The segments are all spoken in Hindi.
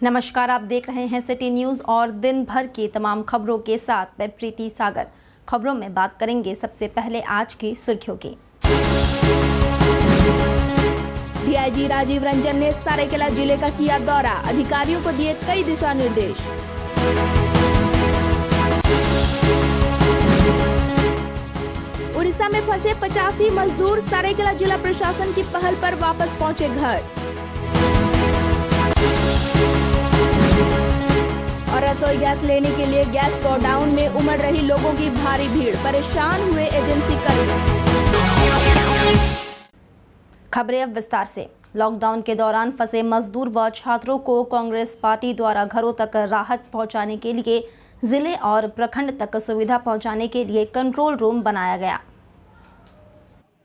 नमस्कार, आप देख रहे हैं सिटी न्यूज़ और दिन भर की तमाम खबरों के साथ मैं प्रीति सागर। खबरों में बात करेंगे सबसे पहले आज की सुर्खियों की। डीआईजी राजीव रंजन ने सरायकेला जिले का किया दौरा, अधिकारियों को दिए कई दिशा निर्देश। उड़ीसा में फंसे 85 मजदूर सरायकेला जिला प्रशासन की पहल पर वापस पहुंचे घर। और रसोई गैस लेने के लिए गैस गोडाउन में उमड़ रही लोगों की भारी भीड़, परेशान हुए एजेंसी कर्मी। खबरें अब विस्तार से। लॉकडाउन के दौरान फंसे मजदूर व छात्रों को कांग्रेस पार्टी द्वारा घरों तक राहत पहुंचाने के लिए जिले और प्रखंड तक सुविधा पहुंचाने के लिए कंट्रोल रूम बनाया गया।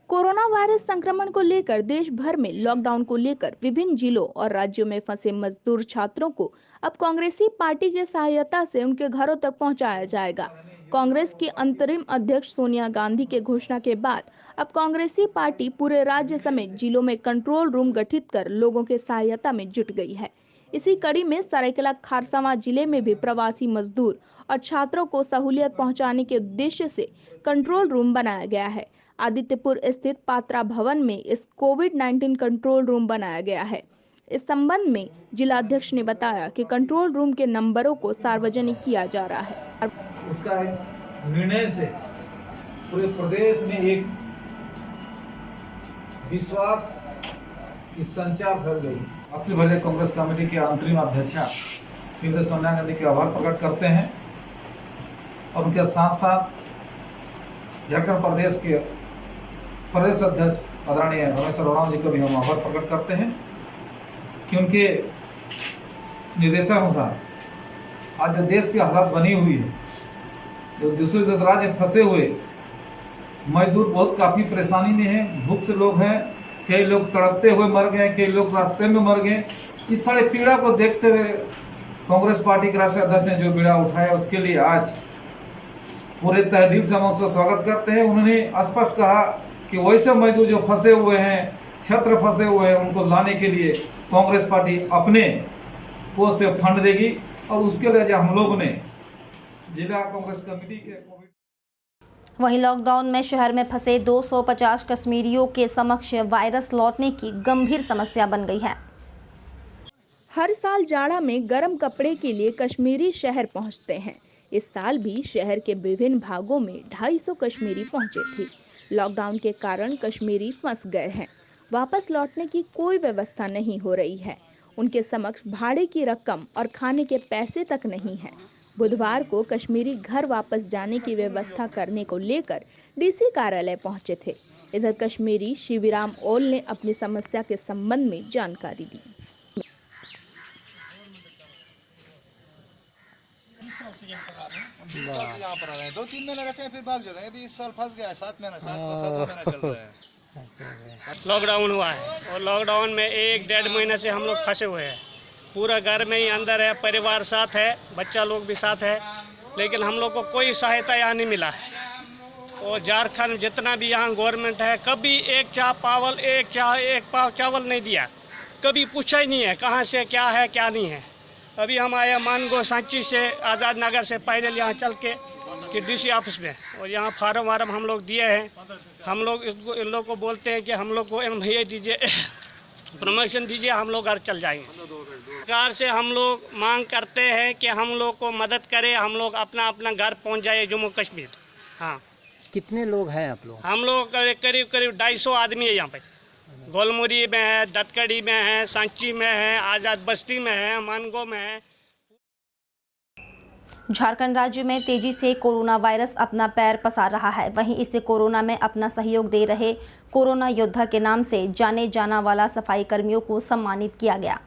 कोरोना वायरस संक्रमण को लेकर देश भर में लॉकडाउन को लेकर विभिन्न जिलों और राज्यों में फंसे मजदूर छात्रों को अब कांग्रेसी पार्टी की सहायता से उनके घरों तक पहुंचाया जाएगा। कांग्रेस की अंतरिम अध्यक्ष सोनिया गांधी के घोषणा के बाद अब कांग्रेसी पार्टी पूरे राज्य समेत जिलों में कंट्रोल रूम गठित कर लोगों के सहायता में जुट गई है। इसी कड़ी में सरायकेला खारसावां जिले में भी प्रवासी मजदूर और छात्रों को सहूलियत पहुँचाने के उद्देश्य से कंट्रोल रूम बनाया गया है। आदित्यपुर स्थित पात्रा भवन में इस कोविड-19 कंट्रोल रूम बनाया गया है। इस संबंध में जिलाध्यक्ष ने बताया कि कंट्रोल रूम के नंबरों को सार्वजनिक किया जा रहा है। उसका निर्णय से पूरे प्रदेश में एक विश्वास की संचार फैल गई। अखिल भारतीय कांग्रेस कमेटी के अंतरिम अध्यक्षा श्रीमती सोनिया गांधी के आभार प्रकट करते हैं और उनके साथ साथ झारखंड प्रदेश के प्रदेश अध्यक्ष आदरणीय रमेश अरोड़ा जी को भी हम आभार प्रकट करते हैं कि उनके निर्देशानुसार आज जो देश की हालत बनी हुई है, जो दूसरे राज्य में फंसे हुए मजदूर बहुत काफ़ी परेशानी में हैं, भूख से लोग हैं, कई लोग तड़पते हुए मर गए, कई लोग रास्ते में मर गए। इस सारे पीड़ा को देखते हुए कांग्रेस पार्टी के राष्ट्रीय अध्यक्ष ने जो पीड़ा उठाया उसके लिए आज पूरे तहदील से हम उसका स्वागत करते हैं। उन्होंने स्पष्ट कहा कि वैसे मजदूर जो फंसे हुए हैं, क्षेत्र फंसे हुए हैं, उनको लाने के लिए कांग्रेस पार्टी अपने कोष से फंड देगी और उसके लिए जो हम लोग ने जिला कांग्रेस कमेटी के वहीं लॉकडाउन में शहर में फंसे 250 कश्मीरियों के समक्ष वायरस लौटने की गंभीर समस्या बन गई है। हर साल जाड़ा में गर्म कपड़े के लिए कश्मीरी शहर पहुंचते हैं। इस साल भी शहर के विभिन्न भागों में 250 कश्मीरी पहुंचे थे। लॉकडाउन के कारण कश्मीरी फंस गए हैं। वापस लौटने की कोई व्यवस्था नहीं हो रही है। उनके समक्ष भाड़े की रकम और खाने के पैसे तक नहीं है। बुधवार को कश्मीरी घर वापस जाने की व्यवस्था करने को लेकर डीसी कार्यालय पहुंचे थे। इधर कश्मीरी शिविराम ओल ने अपनी समस्या के संबंध में जानकारी दी। यहाँ पर आ रहे हैं, 2-3 महीने रहते हैं फिर भाग जाते हैं। अभी इस साल फंस गया है, 7 महीना चल रहा है। लॉकडाउन हुआ है और लॉकडाउन में 1-1.5 महीने से हम लोग फंसे हुए हैं। पूरा घर में ही अंदर है, परिवार साथ है, बच्चा लोग भी साथ है, लेकिन हम लोग को कोई सहायता यहाँ नहीं मिला है। और झारखंड जितना भी यहाँ गवर्नमेंट है, कभी एक पाव चावल नहीं दिया, कभी पूछा ही नहीं है कहाँ से क्या है क्या नहीं है। अभी हम आए मानगो सांची से, आज़ाद नगर से पैदल यहाँ चल के कि डीसी ऑफिस में, और यहाँ फार्म वार्म हम लोग दिए हैं। हम लोग इन लोग को बोलते हैं कि हम लोग को ये दीजिए, प्रमोशन दीजिए, हम लोग घर चल जाएंगे। सरकार से हम लोग मांग करते हैं कि हम लोग को मदद करे, हम लोग अपना घर पहुंच जाए जम्मू कश्मीर। हाँ, कितने लोग हैं आप लोग? हम लोग करीब 250 आदमी है यहाँ पे। गोलमुरी में है, दत्तकड़ी में है, सांची में है, आज़ाद बस्ती में है, मानगो में है। झारखंड राज्य में तेजी से कोरोना वायरस अपना पैर पसार रहा है। वहीं इसे कोरोना में अपना सहयोग दे रहे कोरोना योद्धा के नाम से जाने जाना वाला सफाई कर्मियों को सम्मानित किया गया।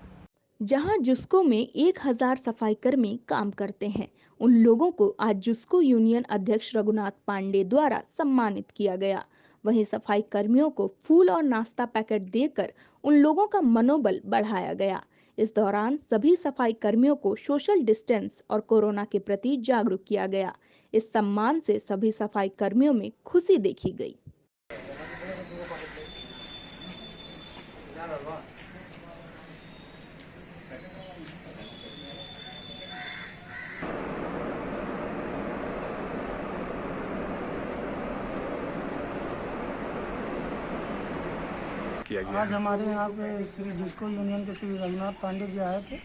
जहां जुस्को में 1000 सफाई कर्मी काम करते हैं, उन लोगों को आज जुस्को यूनियन अध्यक्ष रघुनाथ पांडे द्वारा सम्मानित किया गया। वहीं सफाई कर्मियों को फूल और नाश्ता पैकेट देकर उन लोगों का मनोबल बढ़ाया गया। इस दौरान सभी सफाई कर्मियों को सोशल डिस्टेंस और कोरोना के प्रति जागरूक किया गया। इस सम्मान से सभी सफाई कर्मियों में खुशी देखी गई। किया गया? आज हमारे यहाँ पे श्री जिसको यूनियन के श्री रघुनाथ पांडे जी आए थे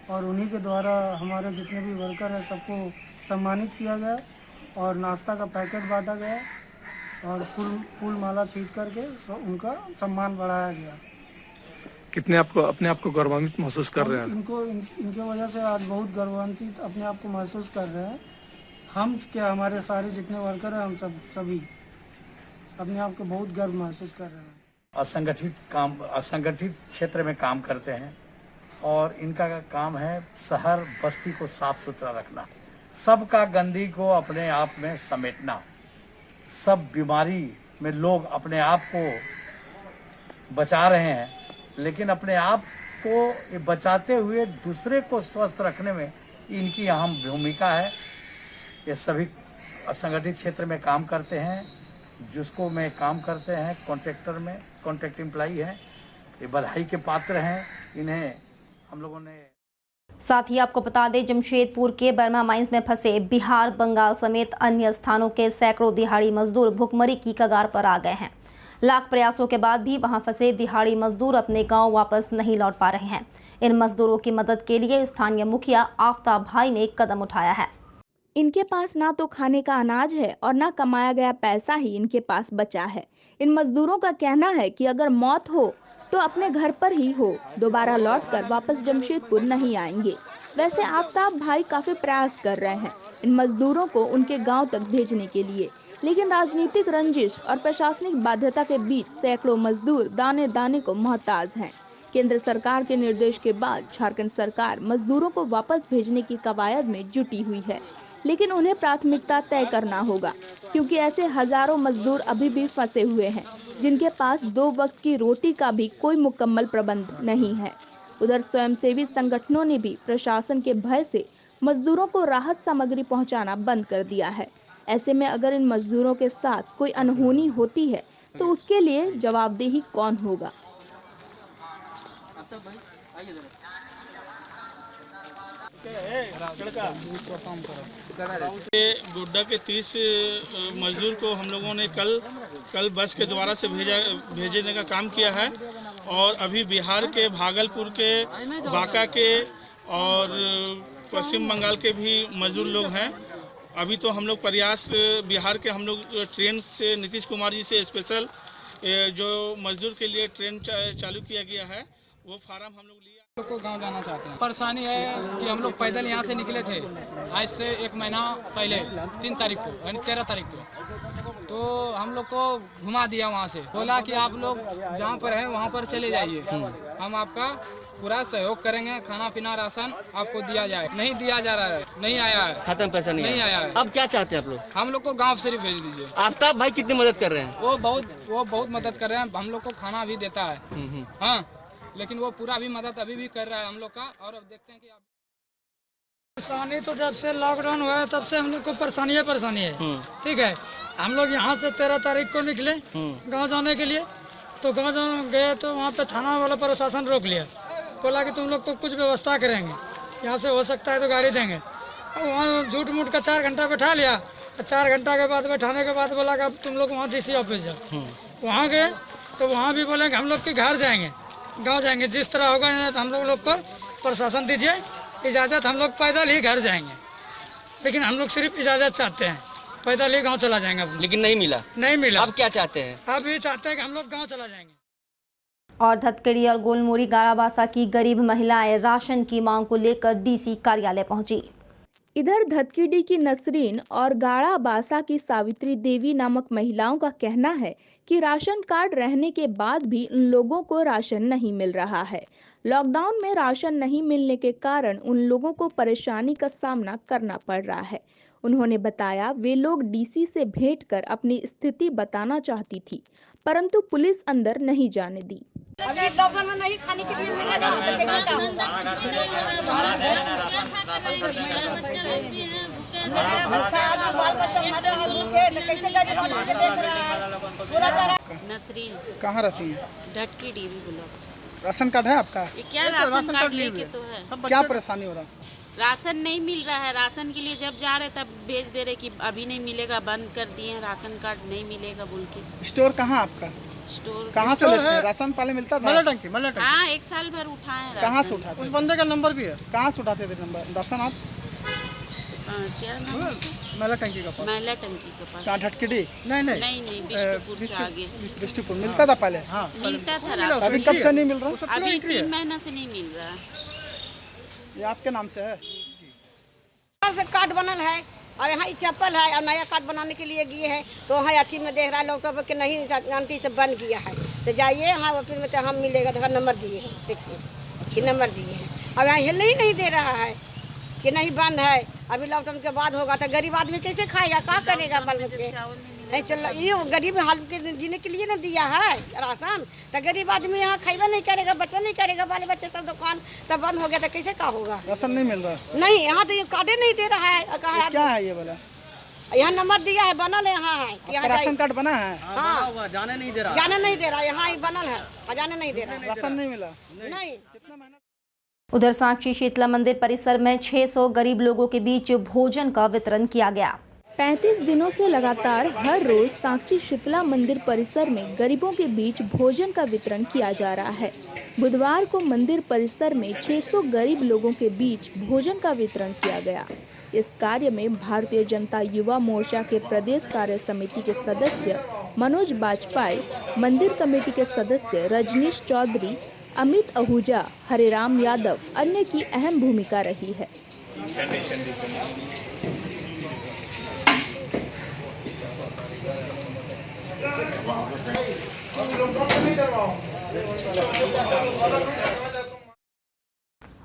और उन्हीं के द्वारा हमारे जितने भी वर्कर हैं सबको सम्मानित किया गया और नाश्ता का पैकेट बांटा गया और फूल माला छीट करके उनका सम्मान बढ़ाया गया। कितने अपने आप को गौरवान्वित महसूस कर रहे हैं? इनके वजह से आज बहुत गौरवान्वित अपने आप को महसूस कर रहे हैं। हम क्या, हमारे सारे जितने वर्कर हैं हम सभी अपने आप को बहुत गर्व महसूस कर रहे हैं। असंगठित क्षेत्र में काम करते हैं और इनका काम है शहर बस्ती को साफ सुथरा रखना, सबका गंदगी को अपने आप में समेटना। सब बीमारी में लोग अपने आप को बचा रहे हैं, लेकिन अपने आप को बचाते हुए दूसरे को स्वस्थ रखने में इनकी अहम भूमिका है। ये सभी असंगठित क्षेत्र में काम करते हैं, जिसको में काम करते हैं कॉन्ट्रैक्ट एम्प्लॉई हैं, ये बधाई के पात्र हैं। इन्हें हम लोगों ने साथ ही आपको बता दें, जमशेदपुर के बर्मा माइंस में फंसे बिहार, बंगाल समेत अन्य स्थानों के सैकड़ों दिहाड़ी मजदूर भुखमरी की कगार पर आ गए हैं। लाख प्रयासों के बाद भी वहां फंसे दिहाड़ी मजदूर अपने गांव वापस नहीं लौट पा रहे हैं। इन मजदूरों की मदद के लिए स्थानीय मुखिया आफ्ताब भाई ने कदम उठाया है। इनके पास ना तो खाने का अनाज है और ना कमाया गया पैसा ही इनके पास बचा है। इन मजदूरों का कहना है कि अगर मौत हो तो अपने घर पर ही हो, दोबारा लौटकर वापस जमशेदपुर नहीं आएंगे। वैसे आफ्ताब भाई काफी प्रयास कर रहे हैं इन मजदूरों को उनके गांव तक भेजने के लिए, लेकिन राजनीतिक रंजिश और प्रशासनिक बाध्यता के बीच सैकड़ों मजदूर दाने दाने को मोहताज हैं। केंद्र सरकार के निर्देश के बाद झारखंड सरकार मजदूरों को वापस भेजने की कवायद में जुटी हुई है, लेकिन उन्हें प्राथमिकता तय करना होगा, क्योंकि ऐसे हजारों मजदूर अभी भी फंसे हुए हैं जिनके पास 2 वक्त की रोटी का भी कोई मुकम्मल प्रबंध नहीं है। उधर स्वयंसेवी संगठनों ने भी प्रशासन के भय से मजदूरों को राहत सामग्री पहुंचाना बंद कर दिया है। ऐसे में अगर इन मजदूरों के साथ कोई अनहोनी होती है तो उसके लिए जवाबदेही कौन होगा? गोड्डा के 30 मजदूर को हम लोगों ने कल बस के द्वारा से भेजने का काम किया है और अभी बिहार के भागलपुर के, बांका के और पश्चिम बंगाल के भी मजदूर लोग हैं। अभी तो हम लोग प्रयास बिहार के हम लोग ट्रेन से नीतीश कुमार जी से स्पेशल जो मजदूर के लिए ट्रेन चालू किया गया है, वो फार्म हम लोग लिया। को गांव जाना चाहते हैं। परेशानी है कि हम लोग पैदल यहाँ से निकले थे आज से 1 महीना पहले 3 तारीख को यानी 13 तारीख को, तो हम लोग को घुमा दिया वहाँ से, बोला कि आप लोग जहाँ पर हैं वहाँ पर चले जाइए, हम आपका पूरा सहयोग करेंगे, खाना पीना राशन आपको दिया जाए। नहीं दिया जा रहा है, नहीं आया है, खत्म पैसा नहीं आया है। अब क्या चाहते हैं आप लोग? हम लोग को गाँव से भेज दीजिए। आफ्ताब भाई कितनी मदद कर रहे हैं? वो बहुत मदद कर रहे हैं, हम लोग को खाना भी देता है, हाँ, लेकिन वो पूरा भी मदद अभी भी कर रहा है हम लोग का। और अब देखते हैं कि परेशानी तो जब से लॉकडाउन हुआ है तब से हम लोग को परेशानी है। ठीक है, हम लोग यहाँ से 13 तारीख को निकले गांव जाने के लिए, तो गांव गए तो वहाँ पे थाना वाला प्रशासन रोक लिया, बोला कि तुम लोग को कुछ व्यवस्था करेंगे, यहाँ से हो सकता है तो गाड़ी देंगे। वहाँ झूठ मूठ का 4 घंटा बैठा लिया, 4 घंटा के बाद बैठाने के बाद बोला कि अब तुम लोग वहाँ DC ऑफिस जाओ। वहाँ गए तो वहाँ भी बोले कि हम लोग के घर जाएंगे, गांव जाएंगे, जिस तरह होगा हम लोग को प्रशासन दीजिए इजाज़त, हम लोग पैदल ही घर जाएंगे। लेकिन हम लोग सिर्फ इजाज़त चाहते हैं, पैदल ही गांव चला जाएंगे। लेकिन नहीं मिला। अब क्या चाहते हैं? अब ये चाहते हैं कि हम लोग गांव चला जाएंगे। और धतकड़ी और गोलमोरी गाड़ाबासा की गरीब महिलाएं राशन की मांग को लेकर DC कार्यालय पहुंची। इधर धतकीडी की नसरीन और गाड़ाबासा की सावित्री देवी नामक महिलाओं का कहना है कि राशन कार्ड रहने के बाद भी उन लोगों को राशन नहीं मिल रहा है। लॉकडाउन में राशन नहीं मिलने के कारण उन लोगों को परेशानी का सामना करना पड़ रहा है। उन्होंने बताया वे लोग DC से भेंट कर अपनी स्थिति बताना चाहती थी, परंतु पुलिस अंदर नहीं जाने दी। अभी लॉकडाउन में नहीं खाने के लिए मिलेगा। नसरीन कहाँ रहती है? Dhatki DV block. Ration card है आपका? ये क्या राशन कार्ड लेके तो है। क्या परेशानी हो रहा है? राशन नहीं मिल रहा है। राशन के लिए जब जा रहे तब भेज दे रहे कि अभी नहीं मिलेगा, बंद कर दिए हैं, राशन कार्ड नहीं मिलेगा बोल के। स्टोर कहाँ आपका? स्टोर कहाँ से लेते हैं? राशन पहले मिलता था? टंकी। हाँ, 1 साल भर उठाए हैं। कहाँ से उठाते? उस बंदे का नंबर भी है। कहाँ से उठाते थे नंबर राशन आप? क्या नाम है उसका? महिला टंकी का पास। महिला टंकी के पास। कहाँ ठटकिडी? नहीं नहीं, बिष्टुपुर से आगे। बिष्टुपुर मिलता था पहले? हाँ मिलता था राशन। अभी कब से नहीं मिल रहा? अभी 3 महीना से नहीं मिल रहा। ये आपके नाम से है? कार्ड बनल है और यहाँ चप्पल है और नया कार्ड बनाने के लिए गए हैं तो वहाँ अथी में देख रहा है लैपटॉप के नहीं आंटी से बन गया है तो जाइए हाँ ऑफिस में तो हम मिलेगा तो नंबर दिए हैं, देखिए नंबर दिए हैं। अब यहाँ हिलने ही नहीं दे रहा है कि नहीं बंद है, अभी लॉकडाउन के बाद होगा तो गरीब आदमी कैसे खाएगा, क्या करेगा बाल बच्चे? नहीं चल ये गरीब हाल के जीने के लिए ना दिया है राशन, तो गरीब आदमी यहाँ खाइबा नहीं करेगा, बचवा नहीं करेगा, बाल बच्चे सब दुकान सब बंद हो गया तो कैसे का होगा? राशन नहीं मिल रहा? नहीं, यहाँ तो ये कार्डे नहीं दे रहा है। कहा क्या है ये बोला? यहाँ नंबर दिया है, बनल है, यहाँ है। यहाँ राशन कार्ड बना है? हाँ, जाने नहीं दे रहा। जाने नहीं दे रहा, यहाँ बनल है और जाने नहीं दे रहा। राशन नहीं मिला? नहीं। उधर साक्षी शीतला मंदिर परिसर में 600 गरीब लोगों के बीच भोजन का वितरण किया गया। 35 दिनों से लगातार हर रोज साक्षी शीतला मंदिर परिसर में गरीबों के बीच भोजन का वितरण किया जा रहा है। बुधवार को मंदिर परिसर में 600 गरीब लोगों के बीच भोजन का वितरण किया गया। इस कार्य में भारतीय जनता युवा मोर्चा के प्रदेश कार्य समिति के सदस्य मनोज बाजपेयी, मंदिर कमेटी के सदस्य रजनीश चौधरी, अमित आहूजा, हरिराम यादव अन्य की अहम भूमिका रही है।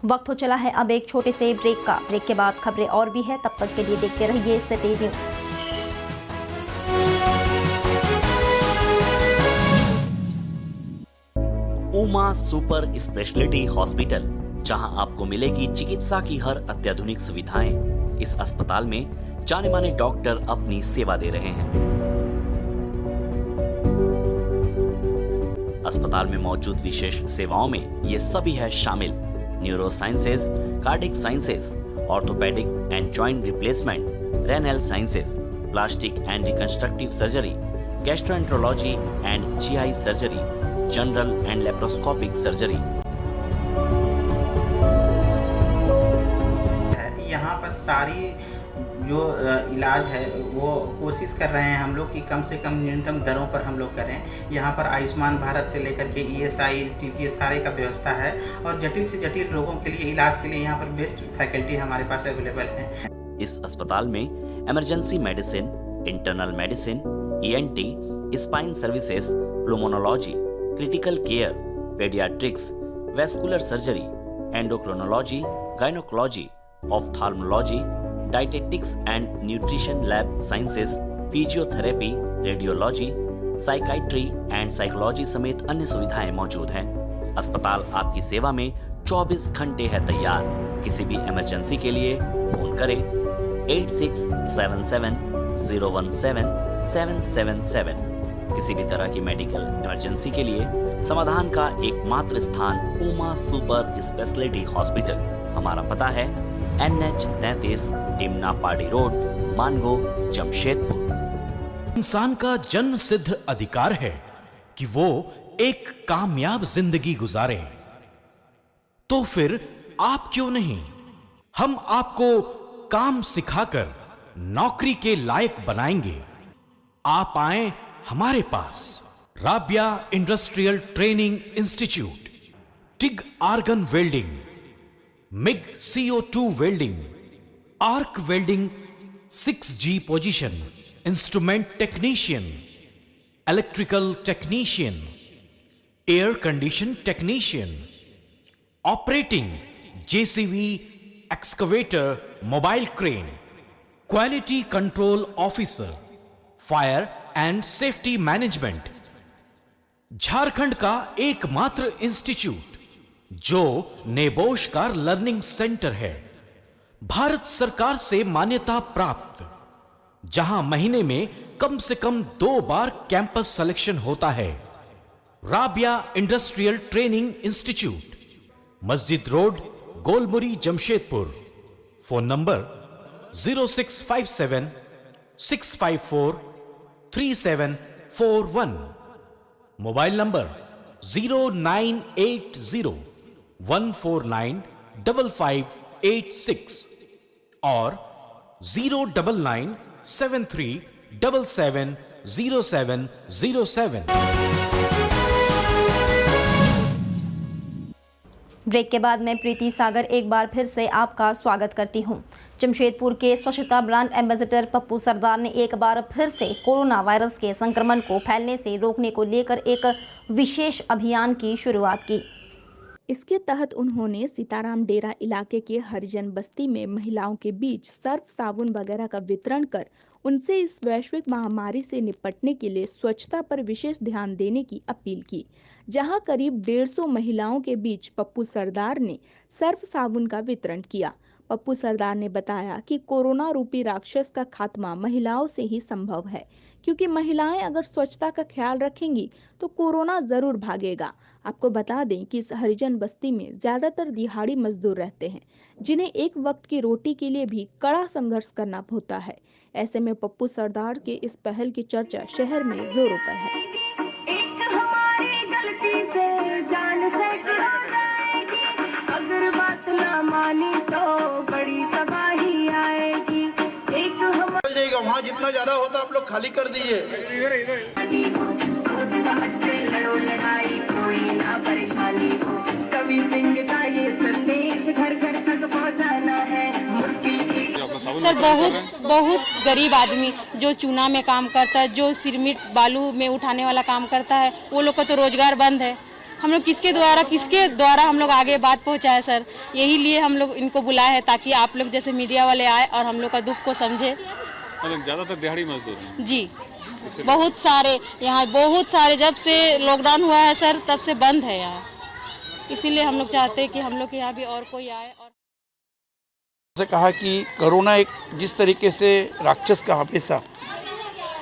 वक्त हो चला है अब एक छोटे से ब्रेक का। ब्रेक के बाद खबरें और भी है, तब तक के लिए देखते रहिए city news. Uma super speciality hospital, जहां आपको मिलेगी चिकित्सा की हर अत्याधुनिक सुविधाएं। इस अस्पताल में जाने माने डॉक्टर अपनी सेवा दे रहे हैं। अस्पताल में मौजूद विशेष सेवाओं में ये सभी है शामिल: neuro sciences, cardiac sciences, orthopaedic and joint replacement, renal sciences, plastic and reconstructive surgery, gastroenterology and GI surgery, general and laparoscopic surgery. यहाँ पर सारी जो इलाज है वो कोशिश कर रहे हैं हम लोग कि कम से कम न्यूनतम दरों पर हम लोग करें। यहाँ पर आयुष्मान भारत से लेकर के ESI, TPS सारे का व्यवस्था है और जटिल से जटिल रोगों के लिए इलाज के लिए यहाँ पर बेस्ट फैकल्टी हमारे पास अवेलेबल है। इस अस्पताल में emergency medicine, internal medicine, ENT, spine services, pulmonology, critical care, paediatrics, vascular surgery, endocrinology, gynaecology, ophthalmology, dietetics and nutrition lab sciences, physiotherapy, radiology, psychiatry and psychology समेत अन्य सुविधाएं मौजूद हैं। अस्पताल आपकी सेवा में 24 घंटे है तैयार। किसी भी इमरजेंसी के लिए फोन करें 8677017777। किसी भी तरह की मेडिकल इमरजेंसी के लिए समाधान का एकमात्र स्थान उमा सुपर स्पेशलिटी हॉस्पिटल। हमारा पता है NH 33, टिमना पाड़ी रोड, मानगो, जमशेदपुर। इंसान का जन्म सिद्ध अधिकार है कि वो एक कामयाब जिंदगी गुजारे, तो फिर आप क्यों नहीं? हम आपको काम सिखाकर नौकरी के लायक बनाएंगे। आप आए हमारे पास। Rabia industrial training institute, TIG argon welding, MIG CO2 welding, arc welding, 6G position, instrument technician, electrical technician, air condition technician, operating JCB, excavator, mobile crane, quality control officer, fire and safety management. Jharkhand का एकमात्र इंस्टीट्यूट जो नेबोश का लर्निंग सेंटर है, भारत सरकार से मान्यता प्राप्त, जहां महीने में कम से कम 2 बार कैंपस सिलेक्शन होता है। राबिया इंडस्ट्रियल ट्रेनिंग इंस्टीट्यूट, मस्जिद road, Golmuri, Jamshedpur. Phone number 0657 654 3741, mobile number 0980 149 5586 और 099 73 77 0707। ब्रेक के बाद मैं प्रीति सागर एक बार फिर से आपका स्वागत करती हूं। जमशेदपुर के स्वच्छता ब्रांड एम्बेसडर पप्पू सरदार ने एक बार फिर से कोरोना वायरस के संक्रमण को फैलने से रोकने को लेकर एक विशेष अभियान की शुरुआत की। इसके तहत उन्होंने सीताराम डेरा इलाके के हरिजन बस्ती में महिलाओं के बीच सर्फ साबुन वगैरह का वितरण कर उनसे इस वैश्विक महामारी से निपटने के लिए स्वच्छता पर विशेष ध्यान देने की अपील की। जहां करीब 150 महिलाओं के बीच पप्पू सरदार ने सर्फ साबुन का वितरण किया। पप्पू सरदार ने बताया कि कोरोना रूपी राक्षस का खात्मा महिलाओं से ही संभव है, क्योंकि महिलाएं अगर स्वच्छता का ख्याल रखेंगी तो कोरोना जरूर भागेगा। आपको बता दें कि इस हरिजन बस्ती में ज्यादातर दिहाड़ी मजदूर रहते हैं, जिन्हें एक वक्त की रोटी के लिए भी कड़ा संघर्ष करना होता है। ऐसे में पप्पू सरदार के इस पहल की चर्चा शहर में जोरों पर है। एक हमारी गलती से जान से जाएगी, अगर बात ना मानी तो बड़ी तबाही आएगी। एक हम जाएगा, वहाँ जितना ज्यादा होता आप लोग खाली कर दीजिए। सोच समझ से लड़ो लड़ाई, कोई ना परेशानी हो। कवि सिंह का ये संदेश घर घर तक पहुँचाना है मुश्किल। सर बहुत गरीब आदमी जो चूना में काम करता है, जो सिरमिट बालू में उठाने वाला काम करता है, वो लोग का तो रोजगार बंद है। हम लोग किसके द्वारा हम लोग आगे बात पहुंचाए सर, यही लिए हम लोग इनको बुलाए हैं ताकि आप लोग जैसे मीडिया वाले आए और हम लोग का दुख को समझे। ज्यादातर दिहाड़ी मजदूर हैं जी, बहुत सारे यहाँ, बहुत सारे जब से लॉकडाउन हुआ है सर तब से बंद है यहाँ, इसीलिए हम लोग चाहते हैं कि हम लोग के यहाँ भी और कोई आए। और से कहा कि कोरोना एक जिस तरीके से राक्षस का हमेशा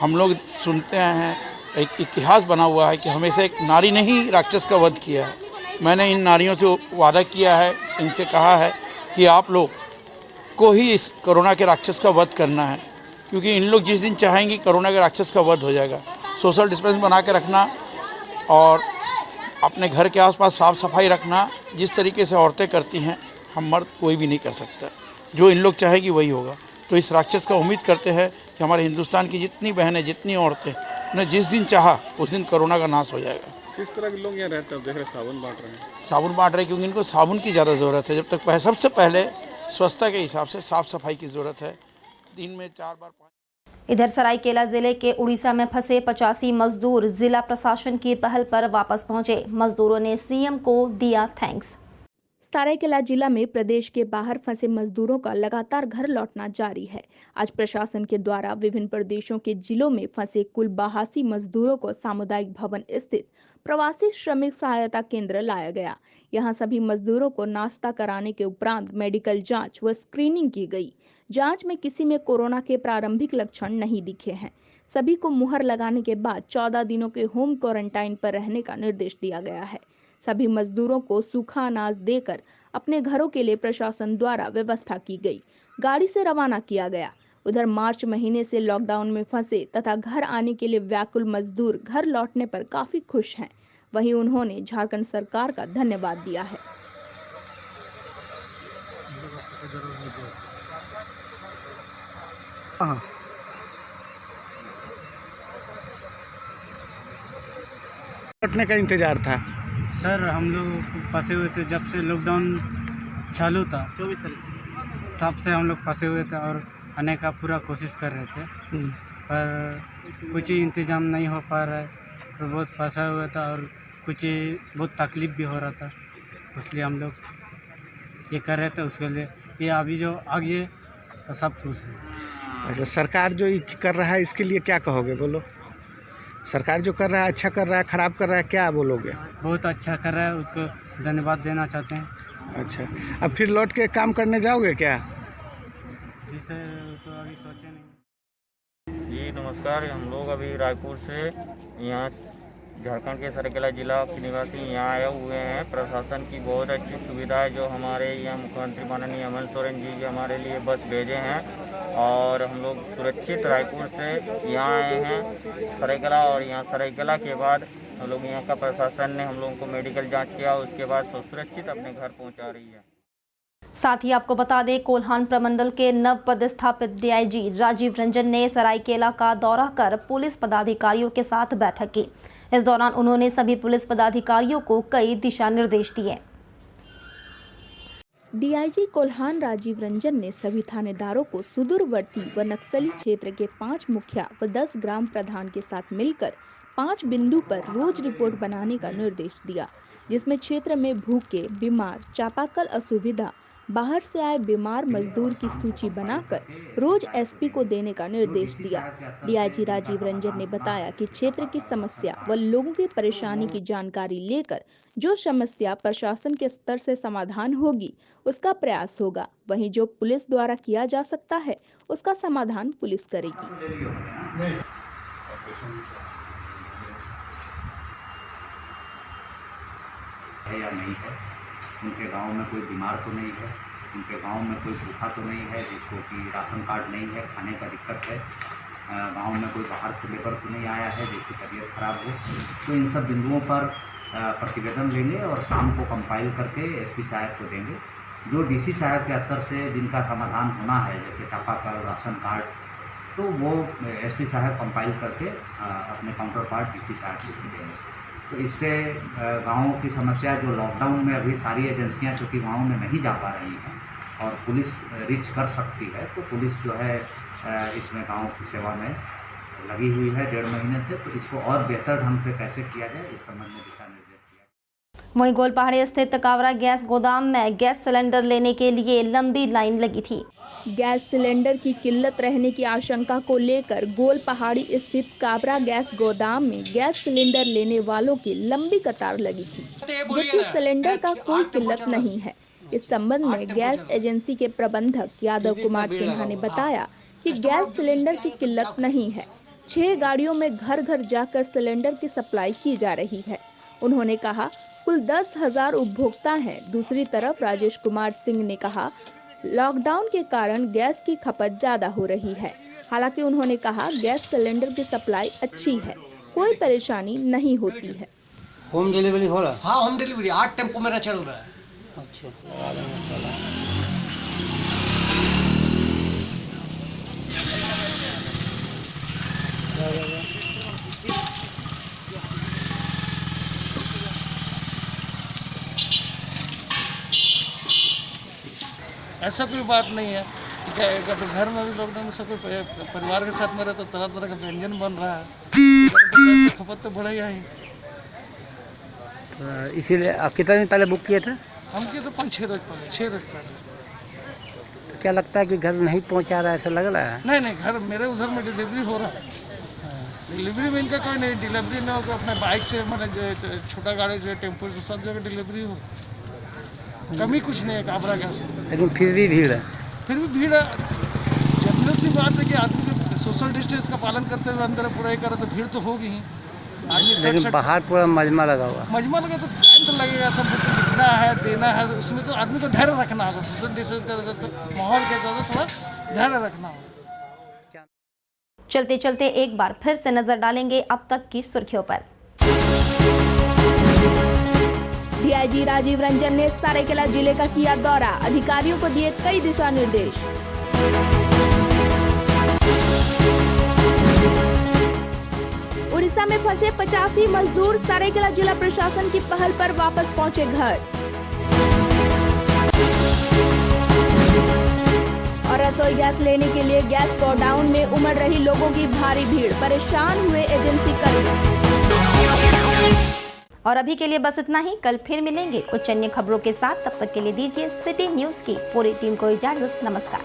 हम लोग सुनते हैं, एक इतिहास बना हुआ है कि हमेशा एक नारी ने ही राक्षस का वध किया है। मैंने इन नारियों से वादा किया है, इनसे कहा है कि आप लोग को ही इस कोरोना के राक्षस का वध करना है, क्योंकि इन लोग जिस दिन चाहेंगे कोरोना के राक्षस का वध हो जाएगा। सोशल डिस्टेंस बना के रखना और अपने घर के आसपास साफ सफाई रखना, जिस तरीके से औरतें करती हैं हम मर्द कोई भी नहीं कर सकता। जो इन लोग चाहेगी वही होगा। तो इस राक्षस का उम्मीद करते हैं कि हमारे हिंदुस्तान की जितनी बहनें, जितनी औरतें, उन्हें जिस दिन चाहा उस दिन कोरोना का नाश हो जाएगा। किस तरह के लोग यहाँ रहते हैं? देख रहे साबुन बांट रहे हैं। साबुन बांट रहे हैं क्योंकि इनको साबुन की ज़्यादा ज़रूरत है। जब तक सबसे पहले स्वच्छता के हिसाब से साफ़ सफाई की ज़रूरत है। दिन में 4 बार। इधर सरायकेला जिले के उड़ीसा में फंसे 85 मजदूर जिला प्रशासन की पहल पर वापस पहुंचे। मजदूरों ने सीएम को दिया थैंक्स। सरायकेला जिला में प्रदेश के बाहर फंसे मजदूरों का लगातार घर लौटना जारी है। आज प्रशासन के द्वारा विभिन्न प्रदेशों के जिलों में फंसे कुल 82 मजदूरों को सामुदायिक भवन स्थित प्रवासी श्रमिक सहायता केंद्र लाया गया। यहां सभी मजदूरों को नाश्ता कराने के उपरांत मेडिकल जांच व स्क्रीनिंग की गई। जांच में किसी में कोरोना के प्रारंभिक लक्षण नहीं दिखे हैं। सभी को मुहर लगाने के बाद 14 दिनों के होम क्वारंटाइन पर रहने का निर्देश दिया गया है। सभी मजदूरों को सूखा अनाज देकर अपने घरों के लिए प्रशासन द्वारा व्यवस्था की गई। गाड़ी से रवाना किया गया। उधर मार्च महीने से लॉकडाउन में फंसे तथा घर आने के लिए व्याकुल मजदूर घर लौटने पर काफी खुश हैं। वहीं उन्होंने झारखंड सरकार का धन्यवाद दिया है। लौटने का इंतजार था सर। हम लोग फंसे हुए थे जब से लॉकडाउन चालू था, तब से हम लोग फंसे हुए थे और आने का पूरा कोशिश कर रहे थे, पर कुछ ही इंतजाम नहीं हो पा रहा है। तो बहुत फंसा हुआ था और कुछ बहुत तकलीफ भी हो रहा था, इसलिए हम लोग ये कर रहे थे। उसके लिए ये अभी जो आगे तो सब कुछ है। अच्छा, सरकार जो कर रहा है इसके लिए क्या कहोगे? बोलो। सरकार जो कर रहा है अच्छा कर रहा है, खराब कर रहा है, क्या बोलोगे? बहुत अच्छा कर रहा है, उसको धन्यवाद देना चाहते हैं। अच्छा, अब फिर लौट के काम करने जाओगे क्या? जी सर, तो अभी सोचे नहीं। जी नमस्कार। हम लोग अभी रायपुर से यहाँ झारखंड के सरायकेला जिला के निवासी यहाँ आए हुए हैं। प्रशासन की बहुत अच्छी सुविधा है जो हमारे यहाँ मुख्यमंत्री माननीय हेमंत सोरेन जी के हमारे लिए बस भेजे हैं और हम लोग सुरक्षित रायपुर से यहाँ आए हैं सरायकेला। और यहाँ सरायकेला के बाद हम लोग यहाँ का प्रशासन ने हम लोगों को मेडिकल जांच किया, उसके बाद सुरक्षित अपने घर पहुँचा रही है। साथ ही आपको बता दें, कोल्हान प्रमंडल के नव पदस्थापित डीआईजी राजीव रंजन ने सरायकेला का दौरा कर पुलिस पदाधिकारियों के साथ बैठक की। इस दौरान उन्होंने सभी पुलिस पदाधिकारियों को कई दिशा निर्देश दिए। डीआईजी कोल्हान राजीव रंजन ने सभी थानेदारों को सुदूरवर्ती व नक्सली क्षेत्र के 5 मुखिया व 10 ग्राम प्रधान के साथ मिलकर 5 बिंदु पर रोज रिपोर्ट बनाने का निर्देश दिया, जिसमें क्षेत्र में भूखे, बीमार, चापाकल असुविधा, बाहर से आए बीमार मजदूर की सूची बनाकर रोज एसपी को देने का निर्देश दिया। डीआईजी राजीव रंजन ने बताया कि क्षेत्र की समस्या व लोगों की परेशानी की जानकारी लेकर जो समस्या प्रशासन के स्तर से समाधान होगी उसका प्रयास होगा। वहीं जो पुलिस द्वारा किया जा सकता है उसका समाधान पुलिस करेगी। या नहीं है, उनके गांव में कोई बीमार तो नहीं है, उनके गांव में कोई भूखा तो नहीं है जिसको कि राशन कार्ड नहीं है, खाने का दिक्कत है, गांव में कोई बाहर से लेबर तो नहीं आया है जिसकी तबीयत खराब हो। तो इन सब बिंदुओं पर प्रतिवेदन लेंगे और शाम को कंपाइल करके एसपी साहब को देंगे। जो डीसी साहब के स्तर से जिनका समाधान होना है, जैसे चापाकल, राशन कार्ड, तो वो एसपी साहब कंपाइल करके अपने काउंटर पार्ट डीसी साहब को देंगे। तो इससे गाँवों की समस्या जो लॉकडाउन में अभी सारी एजेंसियां चूँकि गाँव में नहीं जा पा रही हैं और पुलिस रीच कर सकती है, तो पुलिस जो है इसमें गाँव की सेवा में लगी हुई है 1.5 महीने से। तो इसको और बेहतर ढंग से कैसे किया जाए इस संबंध में दिशा निर्देश दिया। वहीं गोलपहाड़ी स्थित कावरा गैस गोदाम में गैस सिलेंडर लेने के लिए लंबी लाइन लगी थी। गैस सिलेंडर की किल्लत रहने की आशंका को लेकर गोल पहाड़ी स्थित काबरा गैस गोदाम में गैस सिलेंडर लेने वालों की लंबी कतार लगी थी, जबकि सिलेंडर का कोई किल्लत नहीं है। इस संबंध में गैस एजेंसी के प्रबंधक यादव कुमार सिन्हा ने बताया कि गैस सिलेंडर की किल्लत नहीं है। 6 गाड़ियों में घर घर जाकर सिलेंडर की सप्लाई की जा रही है। उन्होंने कहा कुल 10,000 उपभोक्ता हैं। दूसरी तरफ राजेश कुमार सिंह ने कहा लॉकडाउन के कारण गैस की खपत ज्यादा हो रही है। हालांकि उन्होंने कहा गैस सिलेंडर की सप्लाई अच्छी है, कोई परेशानी नहीं होती है। होम डिलीवरी हो रहा है? हाँ, होम डिलीवरी 8 टेम्पो मेरा चल रहा है। अच्छा, ऐसा कोई बात नहीं है। अगर तो घर में भी लॉकडाउन में सब कोई परिवार के साथ में रहे तो तरह तरह का व्यंजन बन रहा है, तो खपत तो बढ़ेगा ही। इसीलिए आप कितना दिन पहले बुक किए थे? हम किए तो 5-6 रोज पहले, 6 रोज पहले। तो क्या लगता है कि घर नहीं पहुंचा रहा है, ऐसा लग रहा है? नहीं, घर मेरे उधर में डिलीवरी हो रहा है। डिलीवरी में इनका कोई नहीं, डिलीवरी में होकर अपने बाइक से, मतलब जो छोटा गाड़ी जो टेम्पो से सब जगह डिलीवरी हो, कमी कुछ नहीं है काबरा गैस। लेकिन फिर भी भीड़ है। फिर भी भीड़ है। जनरल सी बात है कि आदमी को सोशल डिस्टेंस का पालन करते हुए अंदर पूरा ही करे तो भीड़ तो होगी ही। लेकिन बाहर पूरा मजमा लगा हुआ। मजमा लगा तो टाइम तो लगेगा, सब कुछ लिखना है, देना है, उसमें तो आदमी को धैर्य रखना होगा। सोशल डिस्टेंस का तो माहौल के साथ थोड़ा धैर्य रखना होगा। चलते चलते एक बार फिर से नजर डालेंगे अब तक की सुर्खियों पर। डीआईजी राजीव रंजन ने सरायकेला जिले का किया दौरा, अधिकारियों को दिए कई दिशा निर्देश। उड़ीसा में फंसे 85 मजदूर सरायकेला जिला प्रशासन की पहल पर वापस पहुंचे घर। और रसोई गैस लेने के लिए गैस गोडाउन में उमड़ रही लोगों की भारी भीड़, परेशान हुए एजेंसी कर्मी। और अभी के लिए बस इतना ही। कल फिर मिलेंगे कुछ अन्य खबरों के साथ। तब तक के लिए दीजिए सिटी न्यूज की पूरी टीम को इजाजत। नमस्कार।